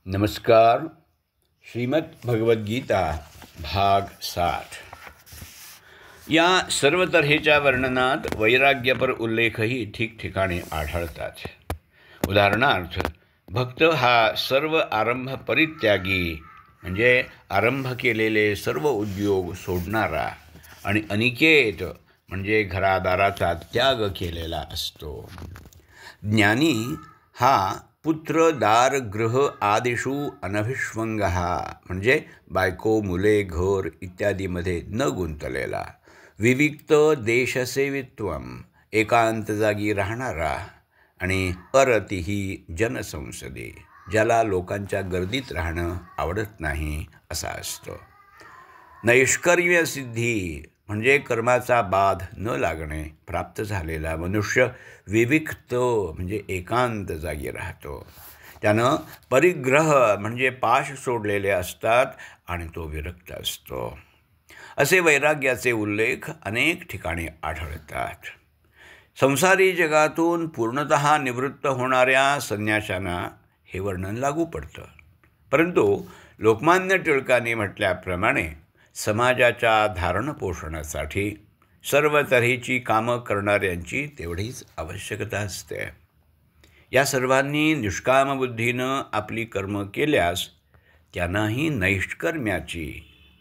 नमस्कार. श्रीमद भगवद्गीता भाग 7. या सर्व तऱ्हेच्या वर्णनात वैराग्यपर उल्लेखही ठिकठिकाणी आढळतात. उदाहरणार्थ, भक्त हा सर्व आरंभ परित्यागी म्हणजे आरंभ केलेले सर्व उद्योग सोडणारा आणि अनिकेत म्हणजे घरादाराचा त्याग केलेला असतो. ज्ञानी हा पुत्र दार गृह आदिषु अनभिष्वंग म्हणजे बायको मुले घर इत्यादीमध्ये न गुंतलेला, विविक्त देशसेवित्वम एकांत जागी राहणारा आणि अरतिही जनसंसदे ज्याला लोकांच्या गर्दीत राहणं आवडत नाही असा असतो. नैष्कर्म्य सिद्धी म्हणजे कर्माचा बाध न लागणे प्राप्त झालेला मनुष्य विविक्त म्हणजे एकांत जागी राहतो. त्यानं परिग्रह म्हणजे पाश सोडलेले असतात आणि तो विरक्त असतो. असे वैराग्याचे उल्लेख अनेक ठिकाणी आढळतात. संसारी जगातून पूर्णतः निवृत्त होणाऱ्या संन्याशांना हे वर्णन लागू पडतं. परंतु लोकमान्य टिळकांनी म्हटल्याप्रमाणे समाजाच्या धारणपोषणासाठी सर्व तऱ्हेची कामं करणाऱ्यांची तेवढीच आवश्यकता असते. या सर्वांनी निष्काम बुद्धीनं आपली कर्म केल्यास त्यांनाही नैष्कर्म्याची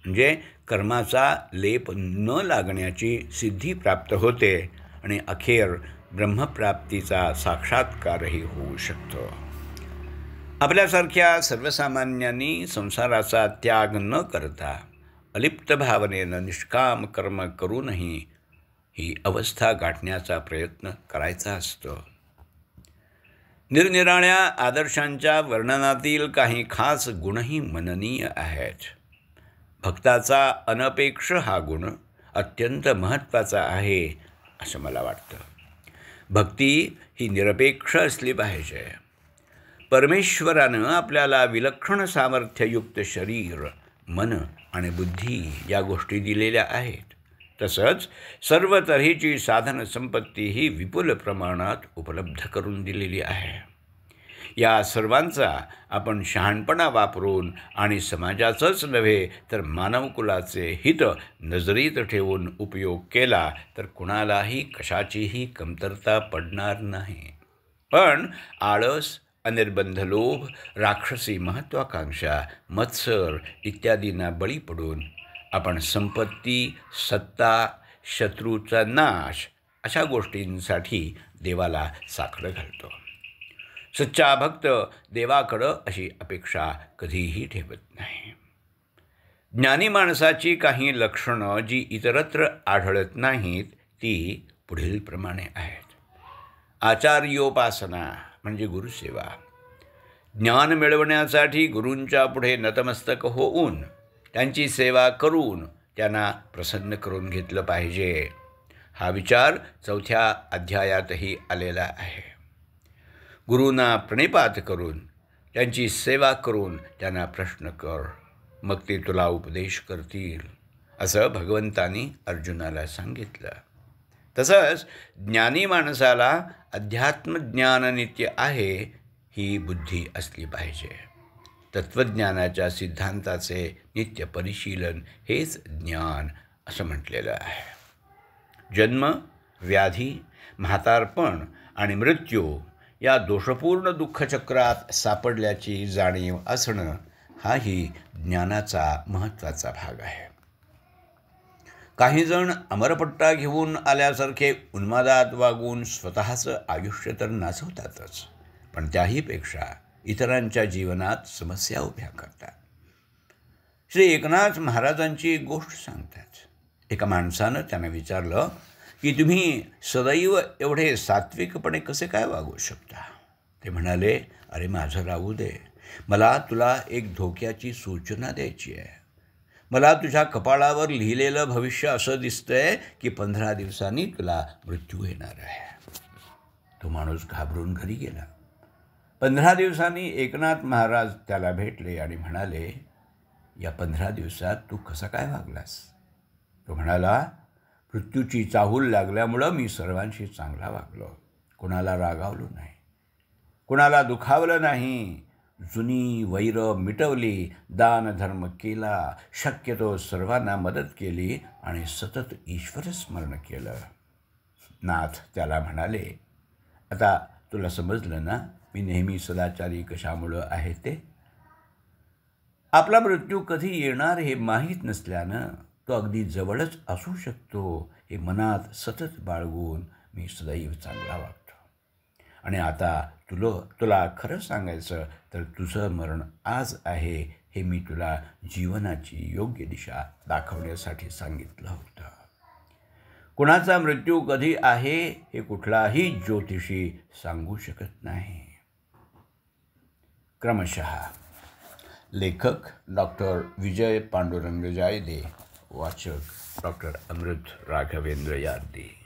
म्हणजे कर्माचा लेप न लागण्याची सिद्धी प्राप्त होते आणि अखेर ब्रह्मप्राप्तीचा साक्षात्कारही होऊ शकतो. आपल्यासारख्या सर्वसामान्यांनी संसाराचा त्याग न करता अलिप्त भावनेनं निष्काम कर्म करूनही ही अवस्था गाठण्याचा प्रयत्न करायचा असतो. निरनिराळ्या आदर्शांच्या वर्णनातील काही खास गुणही मननीय आहेत. भक्ताचा अनपेक्ष हा गुण अत्यंत महत्त्वाचा आहे असं मला वाटतं. भक्ती ही निरपेक्ष असली पाहिजे. परमेश्वरानं आपल्याला विलक्षण सामर्थ्ययुक्त शरीर, मन आणि बुद्धी या गोष्टी दिलेल्या आहेत. तसंच सर्व तऱ्हेची साधन संपत्तीही विपुल प्रमाणात उपलब्ध करून दिलेली आहे. या सर्वांचा आपण शहाणपणा वापरून आणि समाजाचंच नव्हे तर मानवकुलाचे हित नजरेत ठेवून उपयोग केला तर कुणालाही कशाचीही कमतरता पडणार नाही. पण आळस, अनिर्बंध लोभ, राक्षसी महत्त्वाकांक्षा, मत्सर इत्यादींना बळी पडून आपण संपत्ती, सत्ता, शत्रूचा नाश अशा गोष्टींसाठी देवाला साकडं घालतो. सच्चा भक्त देवाकडं अशी अपेक्षा कधीही ठेवत नाही. ज्ञानी माणसाची काही लक्षणं जी इतरत्र आढळत नाहीत ती पुढील प्रमाणे आहेत. आचार्योपासना म्हणजे गुरुसेवा. ज्ञान मिळवण्यासाठी गुरूंच्या पुढे नतमस्तक होऊन त्यांची सेवा करून त्यांना प्रसन्न करून घेतलं पाहिजे. हा विचार 4थ्या अध्यायातही आलेला आहे. गुरूंना प्रणिपात करून त्यांची सेवा करून त्यांना प्रश्न कर, मग ते तुला उपदेश करतील असं भगवंतानी अर्जुनाला सांगितलं. तसंच ज्ञानी माणसाला अध्यात्मज्ञान नित्य आहे ही बुद्धी असली पाहिजे. तत्त्वज्ञानाच्या सिद्धांताचे नित्य परिशीलन हेच ज्ञान असं म्हटलेलं आहे. जन्म, व्याधी, म्हातारपण आणि मृत्यू या दोषपूर्ण दुःखचक्रात सापडल्याची जाणीव असणं हाही ज्ञानाचा महत्त्वाचा भाग आहे. काही जण अमरपट्टा घेऊन आल्यासारखे उन्मादात वागून स्वतःचं आयुष्य तर नाचवतातच, पण त्याहीपेक्षा इतरांच्या जीवनात समस्या उभ्या करतात. श्री एकनाथ महाराजांची एक गोष्ट सांगतात. एका माणसानं त्यांना विचारलं की तुम्ही सदैव एवढे सात्विकपणे कसे काय वागू शकता? ते म्हणाले, अरे माझं राहू दे, मला तुला एक धोक्याची सूचना द्यायची आहे. मला तुझ्या कपाळावर लिहिलेलं भविष्य असं दिसतंय की 15 दिवसांनी तुला मृत्यू येणार आहे. तो माणूस घाबरून घरी गेला. 15 दिवसांनी एकनाथ महाराज त्याला भेटले आणि म्हणाले, या 15 दिवसात तू कसा काय वागलास? तो म्हणाला, मृत्यूची चाहूल लागल्यामुळं मी सर्वांशी चांगला वागलो, कुणाला रागावलो नाही, कुणाला दुखावलं नाही, जुनी वैर मिटवली, दानधर्म केला, शक्यतो सर्वांना मदत केली आणि सतत ईश्वरस्मरण केलं. नाथ त्याला म्हणाले, आता तुला समजलं ना मी नेहमी सदाचारी कशामुळं आहे ते? आपला मृत्यू कधी येणार हे माहीत नसल्यानं तो अगदी जवळच असू शकतो हे मनात सतत बाळगून मी सदैव चांगला वागतो. आणि आता तुला खरं सांगायचं तर तुझं मरण आज आहे हे मी तुला जीवनाची योग्य दिशा दाखवण्यासाठी सांगितलं होतं. कुणाचा मृत्यू कधी आहे हे कुठलाही ज्योतिषी सांगू शकत नाही. क्रमशः लेखक डॉक्टर विजय पांडुरंग जायदे, वाचक डॉक्टर अमृत राघवेंद्र यार्दी.